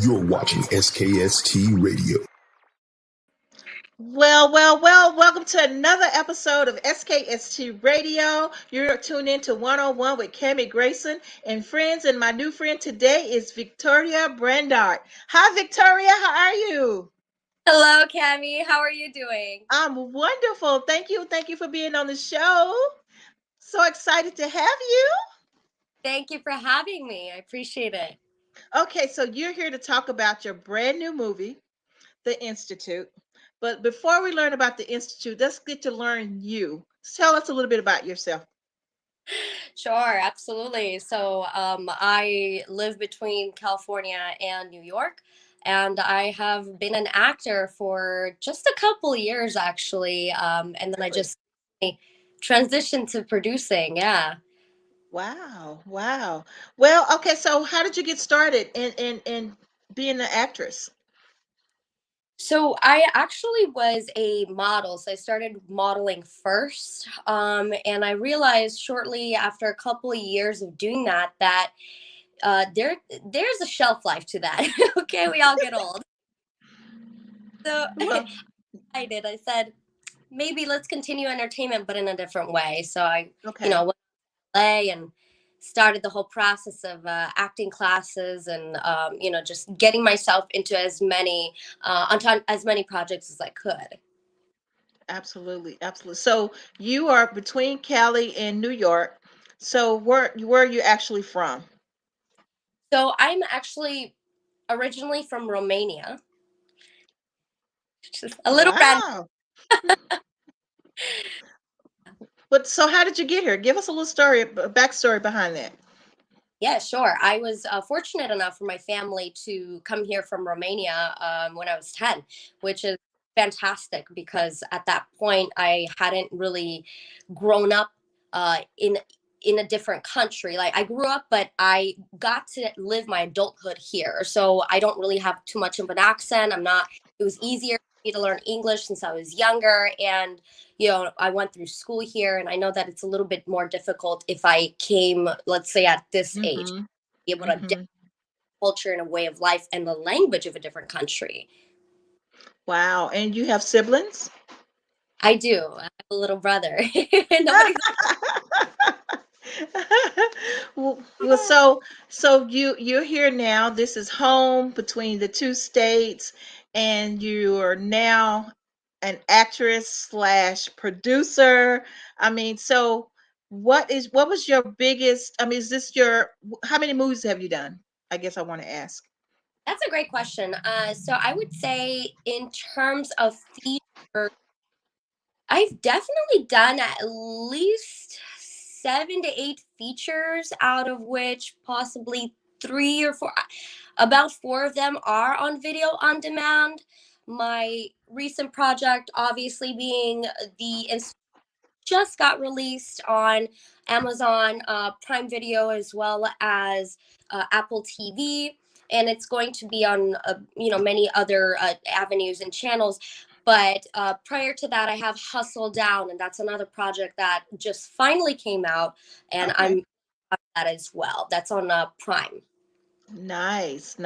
You're watching SKST Radio. Well, welcome to another episode of SKST Radio. You're tuned in to 101 with Cami Grayson and friends, and my new friend today is Victorya Brandart. Hi, Victorya, how are you? Hello, Cami. How are you doing? I'm wonderful. Thank you. Thank you for being on the show. So excited to have you. Thank you for having me. I appreciate it. Okay, so you're here to talk about your brand new movie, The Institute. But before we learn about the Institute, let's get to learn you. Tell us a little bit about yourself. Sure, absolutely. So I live between California and New York, and I have been an actor for just a couple of years, actually. And then I just transitioned to producing. Yeah. Wow. Well, okay, so how did you get started in being an actress? So I actually was a model. So I started modeling first. And I realized shortly after a couple of years of doing that there's a shelf life to that. Okay, we all get old. So Well, I said, maybe let's continue entertainment, but in a different way. So I, okay. went to LA and started the whole process of acting classes and, just getting myself into as many, as many projects as I could. Absolutely. So you are between Cali and New York. So where are you actually from? So I'm actually originally from Romania, which is a little random. Wow. But so how did you get here? Give us a little story, a backstory behind that. Yeah, sure. I was fortunate enough for my family to come here from Romania when I was 10, which is fantastic because at that point I hadn't really grown up in a different country. Like I grew up, but I got to live my adulthood here. So I don't really have too much of an accent. It was easier for me to learn English since I was younger. And I went through school here, and I know that it's a little bit more difficult if I came, let's say, at this age, Mm-hmm. be able to adapt Mm-hmm. culture and a way of life and the language of a different country. Wow. And you have siblings? I do. I have a little brother. Nobody's. Well, so you're here now. This is home between the two states, and you are now an actress slash producer. I mean, so what was your biggest? I mean, is this your how many movies have you done? I guess I want to ask. That's a great question. So I would say, in terms of feature, I've definitely done at least 7 to 8 features, out of which possibly 3 or 4, about 4 of them are on video on demand. My recent project, obviously, being just got released on Amazon Prime Video as well as Apple TV, and it's going to be on many other avenues and channels. But prior to that, I have Hustle Down, and that's another project that just finally came out, and Okay. I'm proud of that as well. That's on Prime. Nice.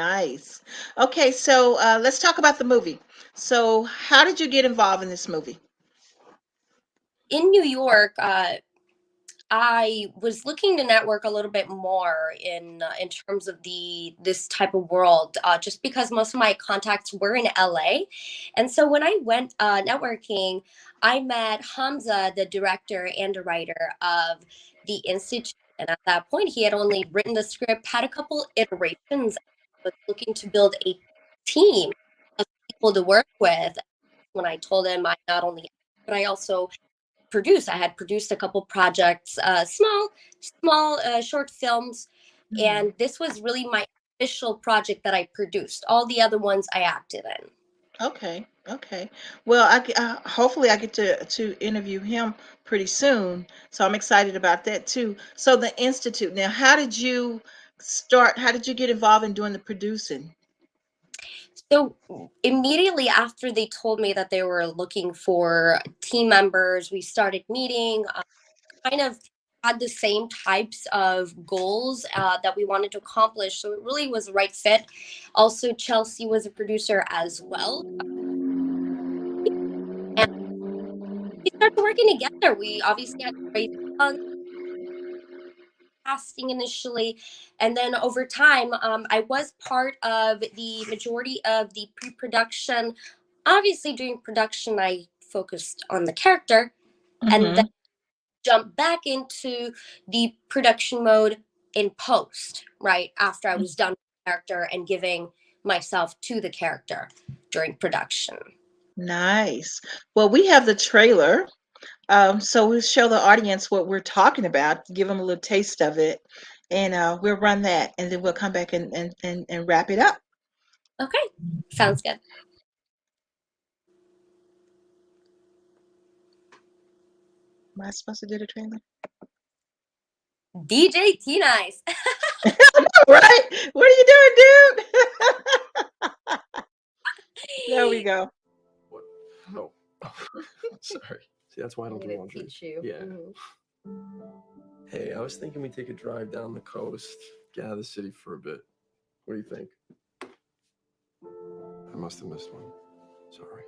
Okay, so let's talk about the movie. So, how did you get involved in this movie? In New York, I was looking to network a little bit more in terms of this type of world, just because most of my contacts were in LA, and so when I went networking, I met Hamza, the director and the writer of the Institute, and at that point, he had only written the script, had a couple iterations, was looking to build a team of people to work with. When I told him I not only, but I also I had produced a couple projects, small short films, Mhm. and this was really my official project that I produced. All the other ones I acted in. Okay. Well, hopefully I get to interview him pretty soon, so I'm excited about that too. So the Institute. Now, how did you start? How did you get involved in doing the producing? So immediately after they told me that they were looking for team members, we started meeting, kind of had the same types of goals that we wanted to accomplish. So it really was the right fit. Also, Chelsea was a producer as well. And we started working together. We obviously had Grayson casting initially, and then over time, I was part of the majority of the pre-production. Obviously, during production, I focused on the character, and then jump back into the production mode in post, right after I was done with the character and giving myself to the character during production. Nice. Well, we have the trailer. So we'll show the audience what we're talking about, give them a little taste of it, and we'll run that, and then we'll come back and wrap it up. Okay, sounds good. Am I supposed to do the trailer? DJ T Nice. Right? What are you doing, dude? There we go. What? No. Sorry. See, that's why I don't do laundry. Teach you. Yeah. Hey, I was thinking we take a drive down the coast, get out of the city for a bit. What do you think? I must have missed one. Sorry.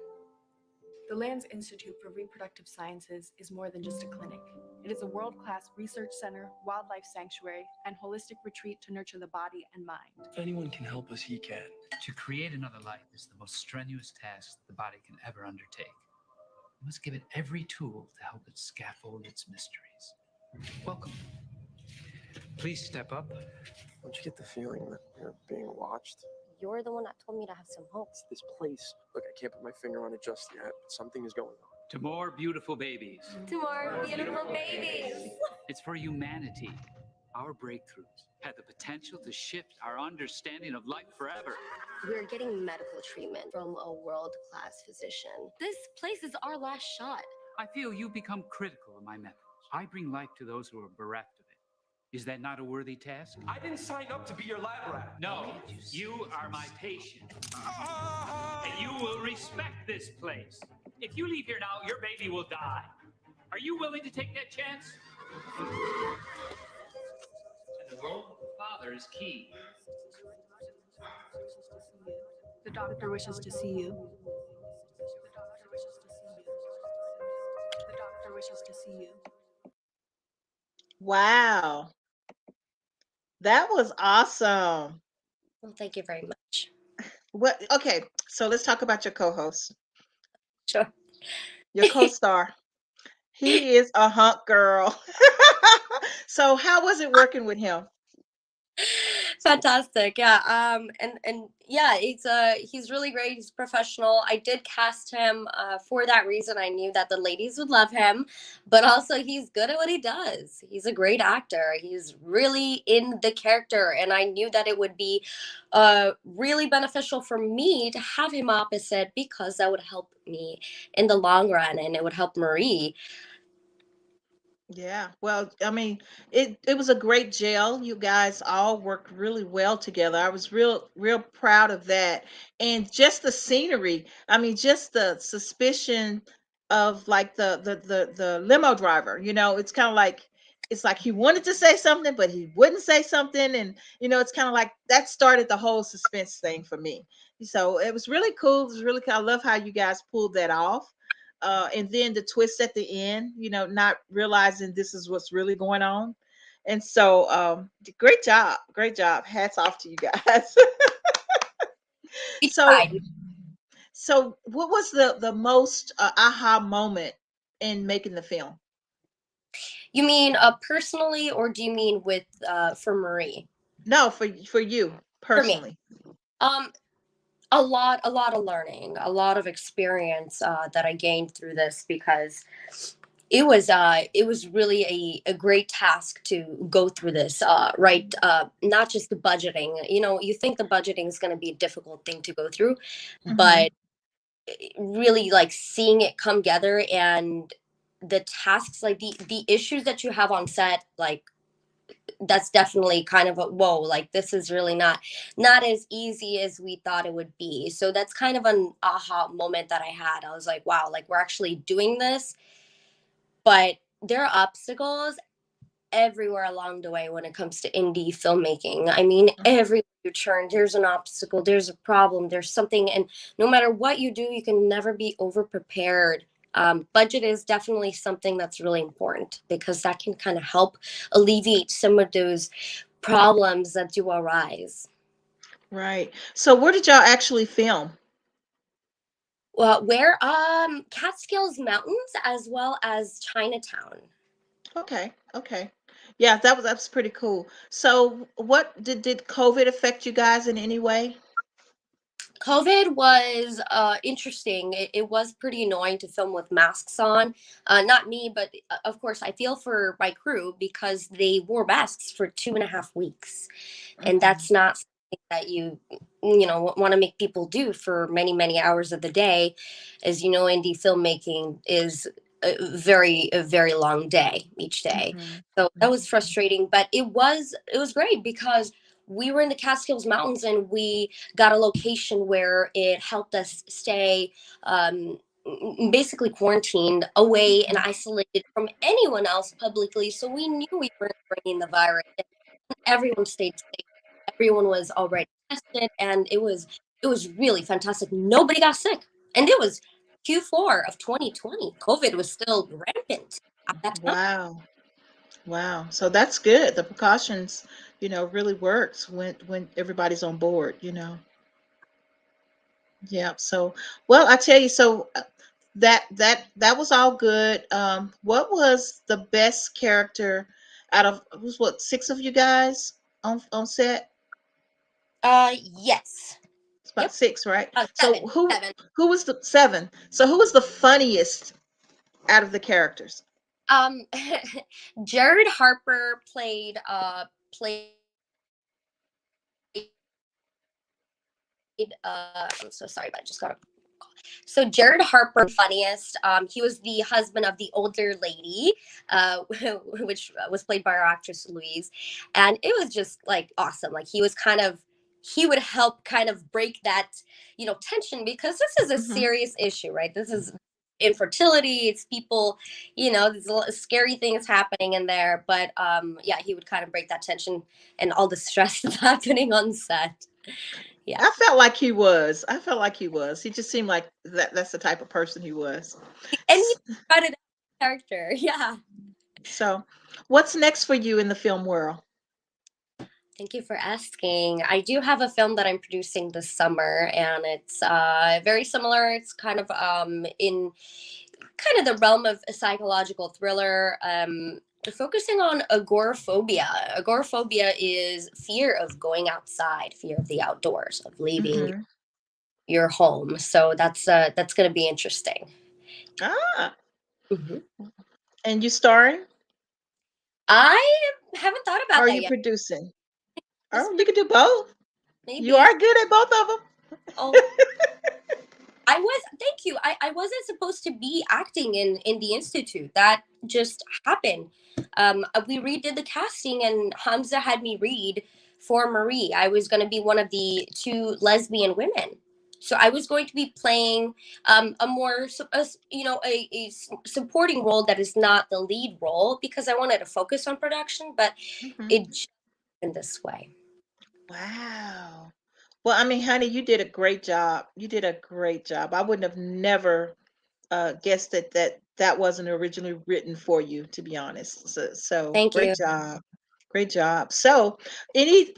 The Lands Institute for Reproductive Sciences is more than just a clinic. It is a world-class research center, wildlife sanctuary, and holistic retreat to nurture the body and mind. If anyone can help us, he can. To create another life is the most strenuous task the body can ever undertake. You must give it every tool to help it scaffold its mysteries. Welcome. Please step up. Don't you get the feeling that you're being watched? You're the one that told me to have some hope. It's this place. Look, I can't put my finger on it just yet, but something is going on. To more beautiful babies. To more beautiful babies. It's for humanity. Our breakthroughs have the potential to shift our understanding of life forever. We're getting medical treatment from a world-class physician. This place is our last shot. I feel you become critical of my methods. I bring life to those who are bereft of it. Is that not a worthy task? I didn't sign up to be your lab rat. No, you are my patient. And you will respect this place. If you leave here now, your baby will die. Are you willing to take that chance? And the role of the father is key. The doctor wishes to see you. The doctor wishes to see you. Wow. That was awesome. Well, thank you very much. What? Okay, so let's talk about your co-host, Sure. your co-star. He is a hunk girl. So how was it working with him? Fantastic. Yeah. And yeah, he's really great. He's professional. I did cast him for that reason. I knew that the ladies would love him, but also he's good at what he does. He's a great actor. He's really in the character, and I knew that it would be really beneficial for me to have him opposite, because that would help me in the long run, and it would help Marie. Yeah, well, I mean, it was a great gel. You guys all worked really well together. I was real proud of that. And just the scenery. I mean, just the suspicion of like the limo driver, it's kind of like it's like he wanted to say something, but he wouldn't say something. And it's kind of like that started the whole suspense thing for me. So it was really cool. It was really cool. I love how you guys pulled that off. And then the twist at the end, not realizing this is what's really going on. And so, great job. Hats off to you guys. We So, tried. so what was the most aha moment in making the film? You mean personally, or do you mean with for Marie? No, for you personally. A lot of learning, a lot of experience that I gained through this, because it was really a great task to go through this, right? Not just the budgeting. You think the budgeting is going to be a difficult thing to go through, but really like seeing it come together, and the tasks, like the issues that you have on set, like that's definitely kind of a whoa, like this is really not as easy as we thought it would be. So that's kind of an aha moment that I had. I was like, wow, like we're actually doing this, but there are obstacles, everywhere along the way when it comes to indie filmmaking. I mean, everywhere you turn, there's an obstacle, there's a problem, there's something, and no matter what you do, you can never be over prepared. Budget is definitely something that's really important because that can kind of help alleviate some of those problems that do arise. Right. So where did y'all actually film? Well, where Catskills Mountains as well as Chinatown. Okay. Okay. Yeah, that's pretty cool. So what did COVID affect you guys in any way? COVID was interesting. It was pretty annoying to film with masks on. Not me, but of course, I feel for my crew because they wore masks for 2.5 weeks, and Mhm. that's not something that you want to make people do for many many hours of the day. As you know, indie filmmaking is a very long day each day, Mhm. so that was Mhm. frustrating. But it was great because we were in the Catskills Mountains and we got a location where it helped us stay basically quarantined away and Mhm. isolated from anyone else publicly. So we knew we weren't bringing the virus. And everyone stayed safe. Everyone was already tested, and it was really fantastic. Nobody got sick, and it was Q4 of 2020. COVID was still rampant at that time. Wow. Wow. So that's good. The precautions, really works when everybody's on board, Yeah. So, well, I tell you, so that was all good. What was the best character out of it was what, six of you guys on set? Yes. It's about Yep. six, right? So Seven. who Seven. who was the seven? So who was the funniest out of the characters? Um, Jared Harper played I'm so sorry, but I just got a so Jared Harper, funniest. He was the husband of the older lady, which was played by our actress Louise, and it was just like awesome. Like he would help kind of break that tension because this is a Hmm. serious issue, right? This is infertility. It's people, there's a lot of scary things happening in there. But yeah, he would kind of break that tension and all the stress that's happening on set. Yeah, I felt like he was. I felt like he was. He just seemed like that's the type of person he was. and he S- tried it character. Yeah. So, what's next for you in the film world? Thank you for asking. I do have a film that I'm producing this summer, and it's very similar. It's kind of in kind of the realm of a psychological thriller, focusing on agoraphobia. Agoraphobia is fear of going outside, fear of the outdoors, of leaving Hmm. your home. So that's going to be interesting. Ah, Mhm. and you starring? I haven't thought Or about are that you yet. producing? Just Oh, you can do both. You maybe. are good at both of them. Oh, thank you. I wasn't supposed to be acting in the institute. That just happened. We redid the casting, and Hamza had me read for Marie. I was going to be one of the two lesbian women. So I was going to be playing a more, supporting role that is not the lead role because I wanted to focus on production, but Hmm. it just in this way. Wow. Well, I mean, honey, you did a great job. You did a great job. I wouldn't have never guessed that wasn't originally written for you, to be honest. So Thank great you. job. Great job. So, any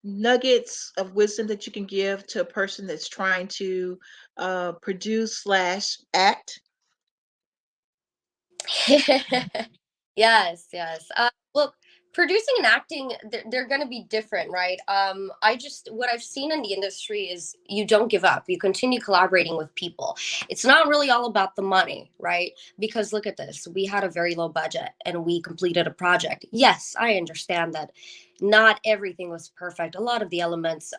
nuggets of wisdom that you can give to a person that's trying to produce slash act? Yes, yes. Look, producing and acting, they're going to be different, right? What I've seen in the industry is you don't give up. You continue collaborating with people. It's not really all about the money, right? Because look at this. We had a very low budget and we completed a project. Yes, I understand that not everything was perfect. A lot of the elements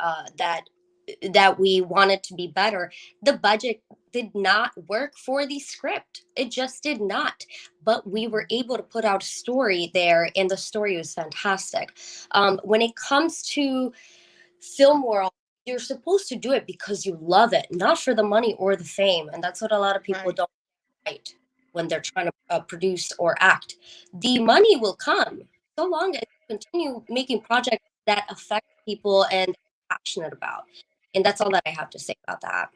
that we wanted to be better, the budget did not work for the script. It just did not. But we were able to put out a story there, and the story was fantastic. When it comes to film world, you're supposed to do it because you love it, not for the money or the fame. And that's what a lot of people Right. don't write. when they're trying to produce or act. The money will come so long as you continue making projects that affect people and passionate about. And that's all that I have to say about that.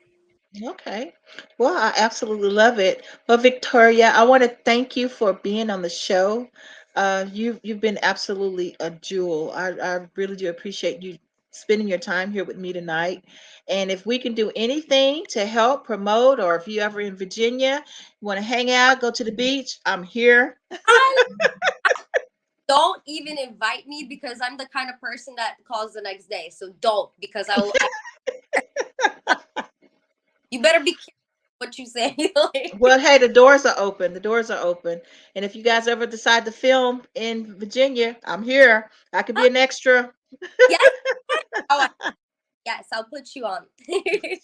Okay. Well, I absolutely love it. Well, Victoria, I want to thank you for being on the show. You've been absolutely a jewel. I really do appreciate you spending your time here with me tonight. And if we can do anything to help promote, or if you ever in Virginia, want to hang out, go to the beach, I'm here. I don't even invite me because I'm the kind of person that calls the next day. So don't, because you better be careful what you say. Well, hey, the doors are open. The doors are open. And if you guys ever decide to film in Virginia, I'm here. I could be an extra. Yes. Oh, yes, I'll put you on.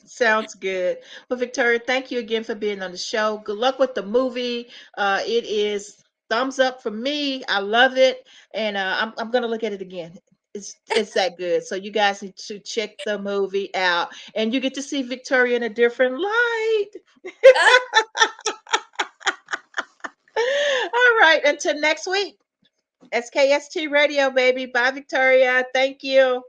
Sounds good. Well, Victoria, thank you again for being on the show. Good luck with the movie. It is thumbs up for me. I love it, and I'm gonna look at it again. It's that good. So you guys need to check the movie out, and you get to see Victoria in a different light. All right. Until next week. SKST Radio, baby. Bye, Victoria. Thank you.